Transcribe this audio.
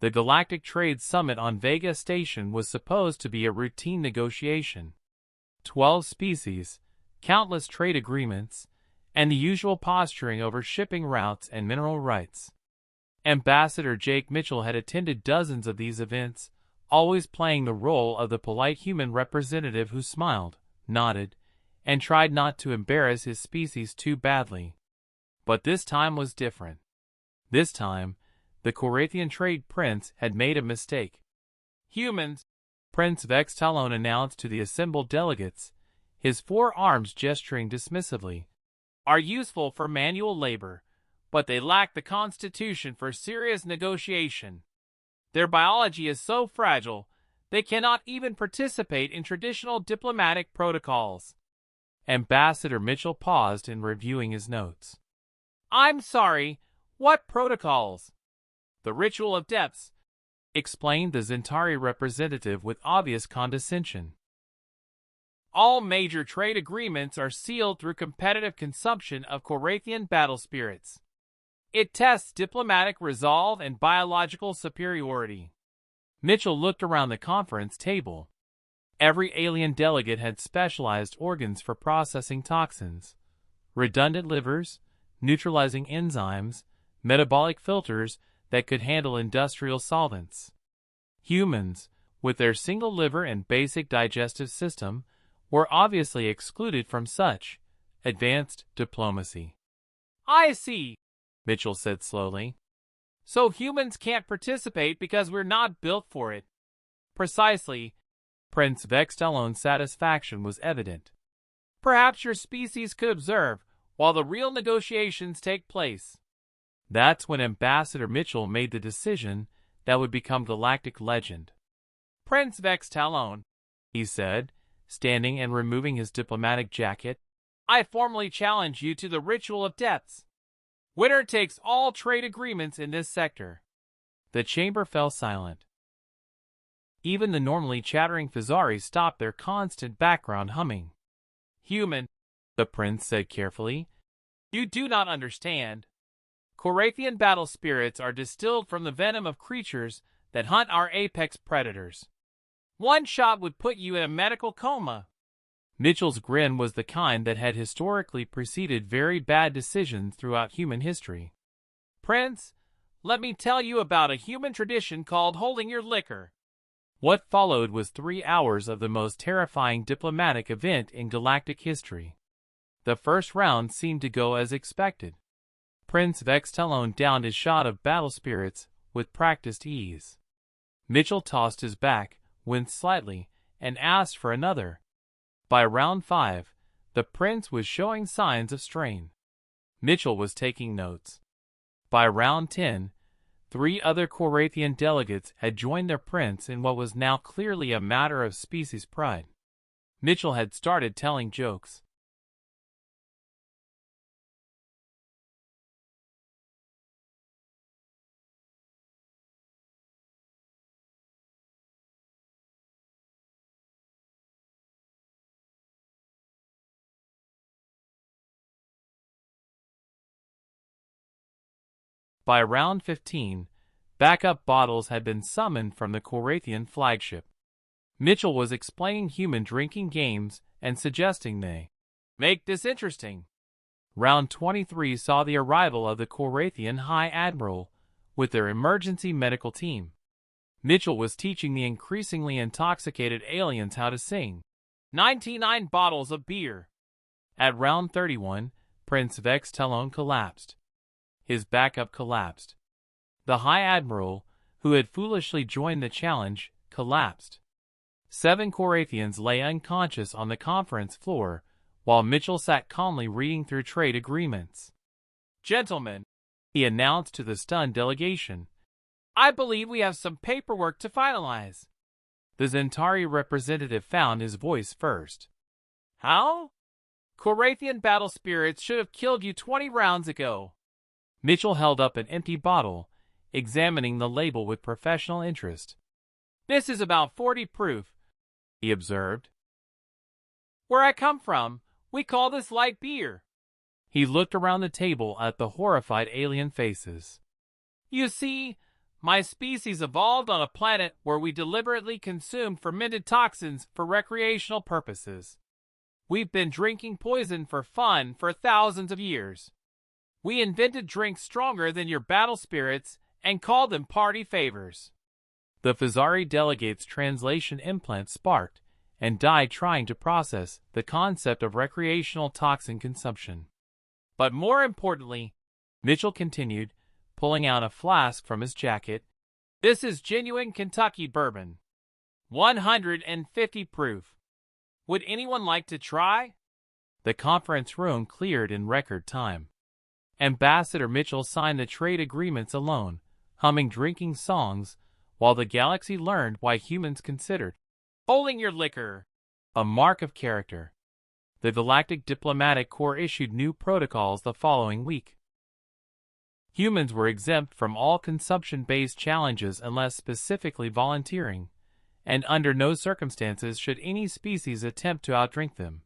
The Galactic Trade Summit on Vega Station was supposed to be a routine negotiation. 12 species, countless trade agreements, and the usual posturing over shipping routes and mineral rights. Ambassador Jake Mitchell had attended dozens of these events, always playing the role of the polite human representative who smiled, nodded, and tried not to embarrass his species too badly. But this time was different. This time, the Korathian trade prince had made a mistake. "Humans," Prince Vex Talon announced to the assembled delegates, his 4 arms gesturing dismissively, "are useful for manual labor, but they lack the constitution for serious negotiation. Their biology is so fragile, they cannot even participate in traditional diplomatic protocols." Ambassador Mitchell paused in reviewing his notes. "I'm sorry, what protocols?" "The Ritual of Depths," explained the Zentari representative with obvious condescension. "All major trade agreements are sealed through competitive consumption of Korathian battle spirits. It tests diplomatic resolve and biological superiority." Mitchell looked around the conference table. Every alien delegate had specialized organs for processing toxins, redundant livers, neutralizing enzymes, metabolic filters that could handle industrial solvents. Humans, with their single liver and basic digestive system, were obviously excluded from such advanced diplomacy. "I see," Mitchell said slowly. "So humans can't participate because we're not built for it." "Precisely." Prince Vex Talon's satisfaction was evident. "Perhaps your species could observe while the real negotiations take place." That's when Ambassador Mitchell made the decision that would become galactic legend. "Prince Vex Talon," he said, standing and removing his diplomatic jacket, "I formally challenge you to the Ritual of Depths. Winner takes all trade agreements in this sector." The chamber fell silent. Even the normally chattering Fizari stopped their constant background humming. "Human," the prince said carefully, "you do not understand. Korathian battle spirits are distilled from the venom of creatures that hunt our apex predators. One shot would put you in a medical coma." Mitchell's grin was the kind that had historically preceded very bad decisions throughout human history. "Prince, let me tell you about a human tradition called holding your liquor." What followed was 3 hours of the most terrifying diplomatic event in galactic history. The first round seemed to go as expected. Prince Vex Talon downed his shot of battle spirits with practiced ease. Mitchell tossed his back, winced slightly, and asked for another. By round 5, the prince was showing signs of strain. Mitchell was taking notes. By round 10, 3 other Korathian delegates had joined their prince in what was now clearly a matter of species pride. Mitchell had started telling jokes. By round 15, backup bottles had been summoned from the Korathian flagship. Mitchell was explaining human drinking games and suggesting they make this interesting. Round 23 saw the arrival of the Korathian High Admiral with their emergency medical team. Mitchell was teaching the increasingly intoxicated aliens how to sing 99 bottles of beer. At round 31, Prince Vex Talon collapsed. His backup collapsed. The High Admiral, who had foolishly joined the challenge, collapsed. 7 Korathians lay unconscious on the conference floor, while Mitchell sat calmly reading through trade agreements. "Gentlemen," he announced to the stunned delegation, "I believe we have some paperwork to finalize." The Zentari representative found his voice first. "How? Korathian battle spirits should have killed you 20 rounds ago." Mitchell held up an empty bottle, examining the label with professional interest. "This is about 40 proof," he observed. "Where I come from, we call this light beer." He looked around the table at the horrified alien faces. "You see, My species evolved on a planet where we deliberately consumed fermented toxins for recreational purposes. We've been drinking poison for fun for thousands of years. We invented drinks stronger than your battle spirits and called them party favors." The Fazari delegate's translation implant sparked and died trying to process the concept of recreational toxin consumption. "But more importantly," Mitchell continued, pulling out a flask from his jacket, "this is genuine Kentucky bourbon. 150 proof. Would anyone like to try?" The conference room cleared in record time. Ambassador Mitchell signed the trade agreements alone, humming drinking songs, while the galaxy learned why humans considered holding your liquor a mark of character. The Galactic Diplomatic Corps issued new protocols the following week. Humans were exempt from all consumption-based challenges unless specifically volunteering, and under no circumstances should any species attempt to outdrink them.